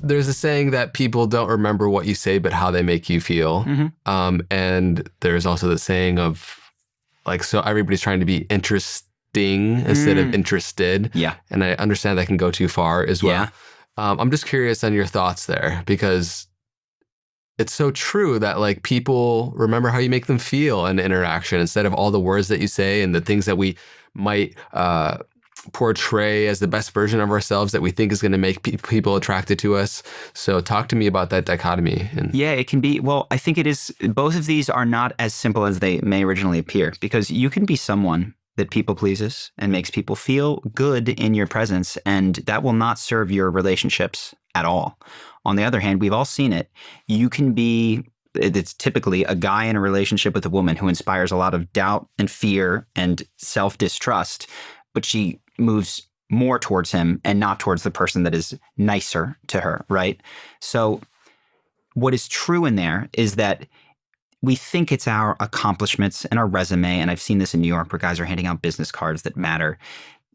there's a saying that people don't remember what you say, but how they make you feel. And there's also the saying of like, so everybody's trying to be interesting instead of interested. Yeah. And I understand that can go too far as well. Yeah. I'm just curious on your thoughts there, because it's so true that like people remember how you make them feel in interaction instead of all the words that you say and the things that we might portray as the best version of ourselves that we think is going to make people attracted to us. So talk to me about that dichotomy. Yeah, it can be. Well, I think it is. Both of these are not as simple as they may originally appear, because you can be someone that people pleases and makes people feel good in your presence, and that will not serve your relationships at all. On the other hand, we've all seen it. You can be, it's typically a guy in a relationship with a woman who inspires a lot of doubt and fear and self-distrust, but she moves more towards him and not towards the person that is nicer to her, right? So what is true in there is that we think it's our accomplishments and our resume, and I've seen this in New York where guys are handing out business cards that matter.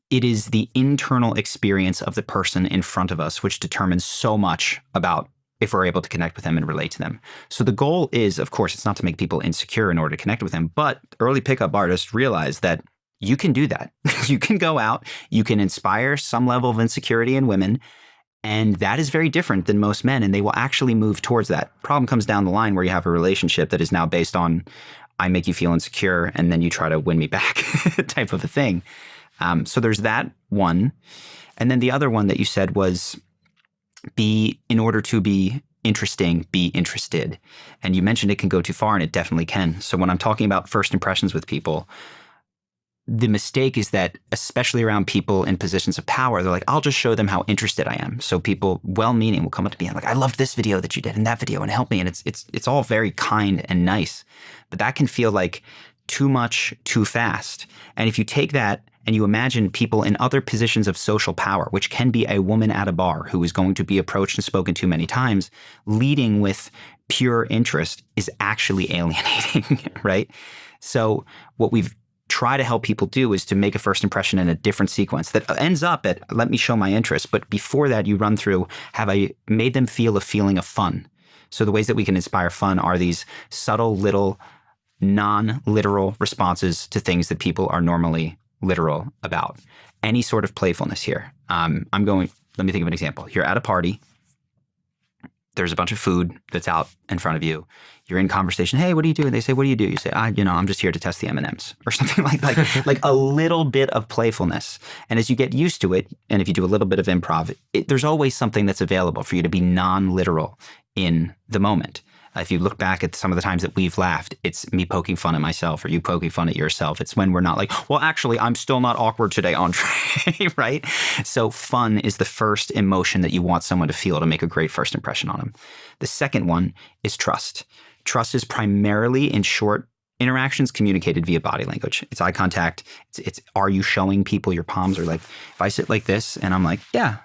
It is the internal experience of the person in front of us which determines so much about if we're able to connect with them and relate to them. So the goal is, of course, it's not to make people insecure in order to connect with them, but early pickup artists realize that you can do that. You can go out, you can inspire some level of insecurity in women, and that is very different than most men, and they will actually move towards that. Problem comes down the line where you have a relationship that is now based on, I make you feel insecure, and then you try to win me back type of a thing. So there's that one. And then the other one that you said was in order to be interesting, be interested. And you mentioned it can go too far, and it definitely can. So when I'm talking about first impressions with people, the mistake is that, especially around people in positions of power, they're like, I'll just show them how interested I am. So people, well-meaning, will come up to me and like, I loved this video that you did and that video, and help me. And it's all very kind and nice, but that can feel like too much, too fast. And if you take that and you imagine people in other positions of social power, which can be a woman at a bar who is going to be approached and spoken to many times, leading with pure interest is actually alienating, right? So what we've tried to help people do is to make a first impression in a different sequence that ends up at, let me show my interest. But before that, you run through, have I made them feel a feeling of fun? So the ways that we can inspire fun are these subtle little non-literal responses to things that people are normally literal about. Any sort of playfulness here. Let me think of an example. You're at a party. There's a bunch of food that's out in front of you. You're in conversation. Hey, what do you do? And they say, what do you do? You say, I'm just here to test the M&Ms or something like a little bit of playfulness. And as you get used to it, and if you do a little bit of improv, there's always something that's available for you to be non-literal in the moment. If you look back at some of the times that we've laughed, it's me poking fun at myself or you poking fun at yourself. It's when we're not like, well, actually, I'm still not awkward today, Andre, right? So fun is the first emotion that you want someone to feel to make a great first impression on them. The second one is trust. Trust is primarily in short interactions communicated via body language. It's eye contact. It's are you showing people your palms? Or like, if I sit like this and I'm like, yeah,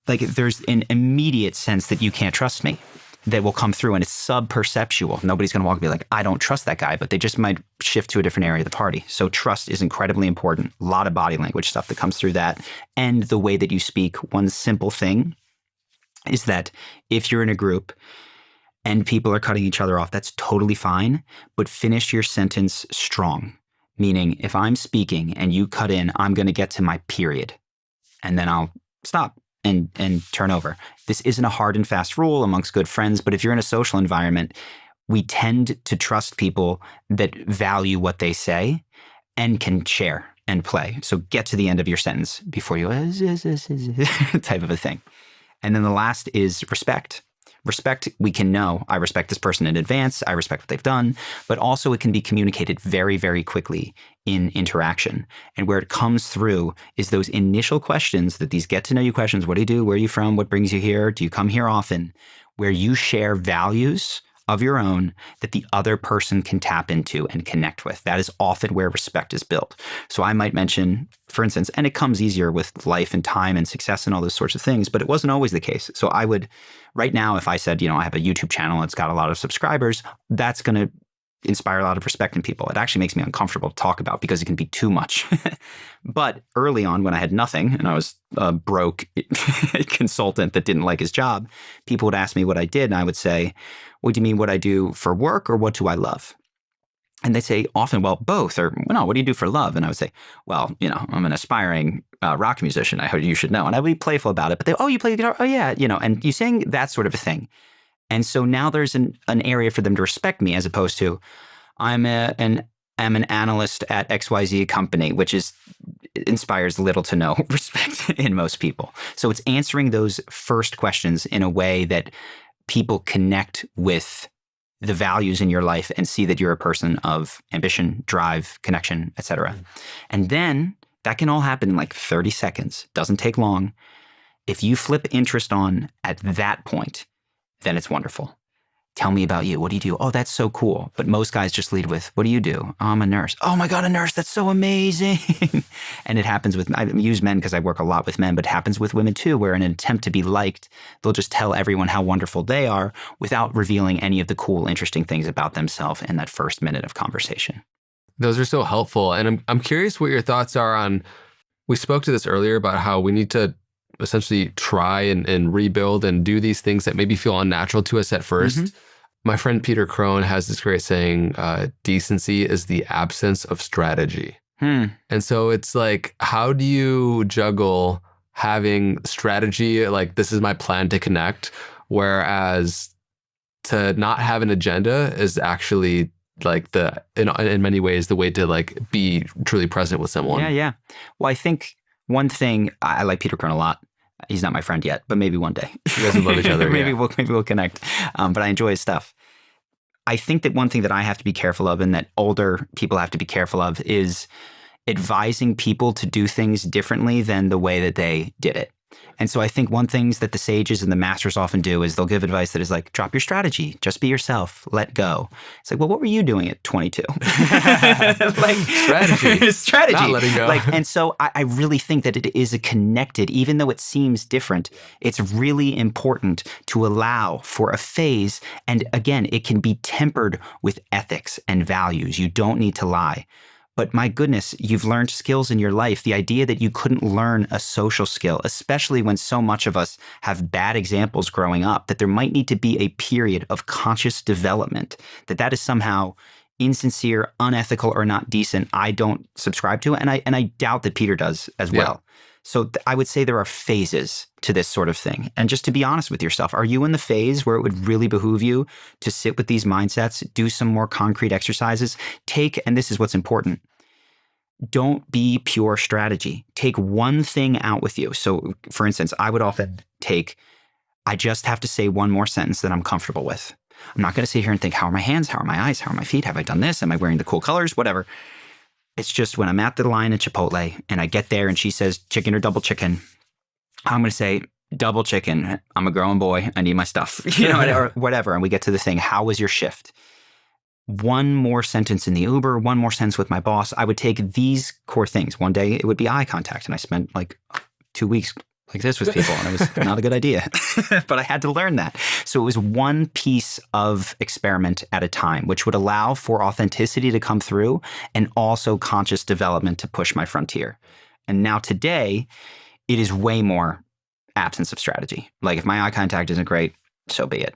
like there's an immediate sense that you can't trust me that will come through, and it's sub-perceptual. Nobody's going to walk and be like, I don't trust that guy, but they just might shift to a different area of the party. So trust is incredibly important. A lot of body language stuff that comes through that. And the way that you speak. One simple thing is that if you're in a group and people are cutting each other off, that's totally fine, but finish your sentence strong. Meaning, if I'm speaking and you cut in, I'm going to get to my period, and then I'll stop and turn over. This isn't a hard and fast rule amongst good friends, but if you're in a social environment, we tend to trust people that value what they say and can share and play. So get to the end of your sentence before you type of a thing. And then the last is respect. Respect, we can know, I respect this person in advance, I respect what they've done, but also it can be communicated very, very quickly in interaction. And where it comes through is those initial questions, that these get to know you questions. What do you do? Where are you from? What brings you here? Do you come here often? Where you share values of your own that the other person can tap into and connect with. That is often where respect is built. So I might mention, for instance, and it comes easier with life and time and success and all those sorts of things, but it wasn't always the case. So I would, right now, if I said, I have a YouTube channel, it's got a lot of subscribers, that's going to inspire a lot of respect in people. It actually makes me uncomfortable to talk about because it can be too much. But early on, when I had nothing and I was a broke consultant that didn't like his job, people would ask me what I did. And I would say, what do you mean what I do for work or what do I love? And they say often, well, both, or no, what do you do for love? And I would say, well, I'm an aspiring rock musician. I heard you should know. And I would be playful about it. But oh, you play the guitar? Oh, yeah. And you saying that sort of a thing. And so now there's an area for them to respect me, as opposed to I'm an analyst at XYZ company, which inspires little to no respect in most people. So it's answering those first questions in a way that people connect with the values in your life and see that you're a person of ambition, drive, connection, etc. And then that can all happen in like 30 seconds. Doesn't take long. If you flip interest on at that point, then it's wonderful. Tell me about you. What do you do? Oh, that's so cool. But most guys just lead with, what do you do? Oh, I'm a nurse. Oh my God, a nurse. That's so amazing. And it happens with, I use men because I work a lot with men, but it happens with women too, where in an attempt to be liked, they'll just tell everyone how wonderful they are without revealing any of the cool, interesting things about themselves in that first minute of conversation. Those are so helpful. And I'm curious what your thoughts are on, we spoke to this earlier about how we need to essentially try and rebuild and do these things that maybe feel unnatural to us at first. Mm-hmm. My friend Peter Crone has this great saying, decency is the absence of strategy. And so it's like, how do you juggle having strategy, like this is my plan to connect, whereas to not have an agenda is actually like in many ways the way to like be truly present with someone. Yeah. Well, I think one thing, I like Peter Crone a lot. He's not my friend yet, but maybe one day. You guys will love each other. maybe we'll connect. But I enjoy his stuff. I think that one thing that I have to be careful of, and that older people have to be careful of, is advising people to do things differently than the way that they did it. And so I think one thing that the sages and the masters often do is they'll give advice that is like, drop your strategy, just be yourself, let go. It's like, well, what were you doing at 22? Like strategy, not letting go. And so I really think that it is connected, even though it seems different. It's really important to allow for a phase. And again, it can be tempered with ethics and values. You don't need to lie. But my goodness, you've learned skills in your life. The idea that you couldn't learn a social skill, especially when so much of us have bad examples growing up, that there might need to be a period of conscious development, that is somehow insincere, unethical, or not decent, I don't subscribe to. And I doubt that Peter does as well. So I would say there are phases to this sort of thing. And just to be honest with yourself, are you in the phase where it would really behoove you to sit with these mindsets, do some more concrete exercises, and this is what's important, don't be pure strategy. Take one thing out with you. So for instance, I would often I just have to say one more sentence that I'm comfortable with. I'm not going to sit here and think, how are my hands? How are my eyes? How are my feet? Have I done this? Am I wearing the cool colors? Whatever. It's just when I'm at the line at Chipotle and I get there and she says chicken or double chicken, I'm going to say double chicken. I'm a grown boy. I need my stuff, or whatever. And we get to the thing. How was your shift? One more sentence in the Uber, one more sentence with my boss. I would take these core things. One day it would be eye contact. And I spent like 2 weeks like this with people, and it was not a good idea. But I had to learn that. So it was one piece of experiment at a time, which would allow for authenticity to come through and also conscious development to push my frontier. And now today, it is way more absence of strategy. Like if my eye contact isn't great, so be it.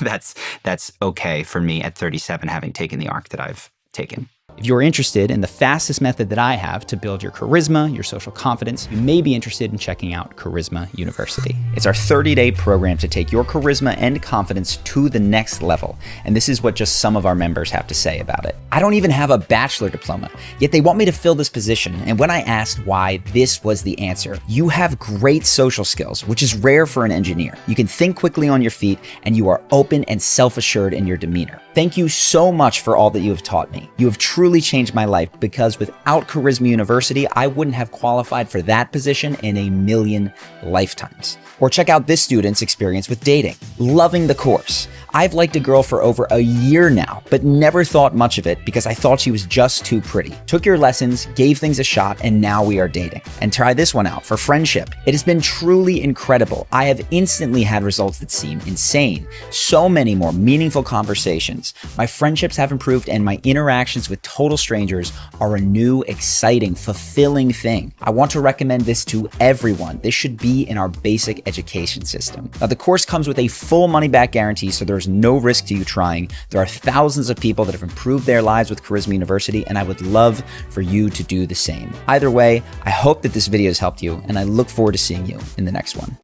That's okay for me at 37, having taken the arc that I've taken. If you're interested in the fastest method that I have to build your charisma, your social confidence, you may be interested in checking out Charisma University. It's our 30-day program to take your charisma and confidence to the next level. And this is what just some of our members have to say about it. I don't even have a bachelor diploma, yet they want me to fill this position. And when I asked why, this was the answer. You have great social skills, which is rare for an engineer. You can think quickly on your feet, and you are open and self-assured in your demeanor. Thank you so much for all that you have taught me. You have truly changed my life, because without Charisma University, I wouldn't have qualified for that position in a million lifetimes. Or check out this student's experience with dating. Loving the course. I've liked a girl for over a year now, but never thought much of it because I thought she was just too pretty. Took your lessons, gave things a shot, and now we are dating. And try this one out for friendship. It has been truly incredible. I have instantly had results that seem insane. So many more meaningful conversations. My friendships have improved and my interactions with total strangers are a new, exciting, fulfilling thing. I want to recommend this to everyone. This should be in our basic education system. Now, the course comes with a full money-back guarantee, so there's no risk to you trying. There are thousands of people that have improved their lives with Charisma University, and I would love for you to do the same. Either way, I hope that this video has helped you, and I look forward to seeing you in the next one.